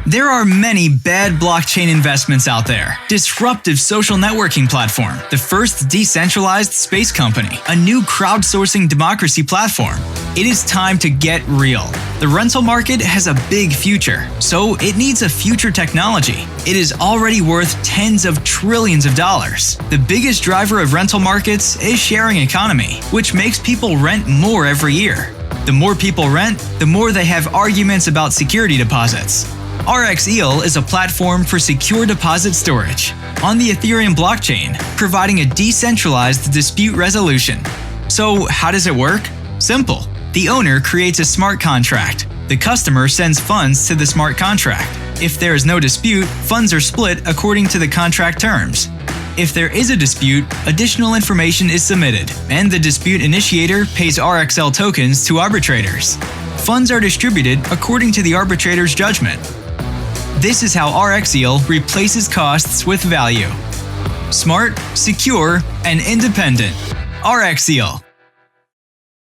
There are many bad blockchain investments out there. Disruptive social networking platform, the first decentralized space company, a new crowdsourcing democracy platform. It is time to get real. The rental market has a big future, so it needs a future technology. It is already worth tens of trillions of dollars. The biggest driver of rental markets is sharing economy, which makes people rent more every year. The more people rent, the more they have arguments about security deposits. RxEAL is a platform for secure deposit storage on the Ethereum blockchain, providing a decentralized dispute resolution. So how does it work? Simple. The owner creates a smart contract. The customer sends funds to the smart contract. If there is no dispute, funds are split according to the contract terms. If there is a dispute, additional information is submitted, and the dispute initiator pays RxEAL tokens to arbitrators. Funds are distributed according to the arbitrator's judgment. This is how RxEAL replaces costs with value. Smart, secure, and independent. RxEAL.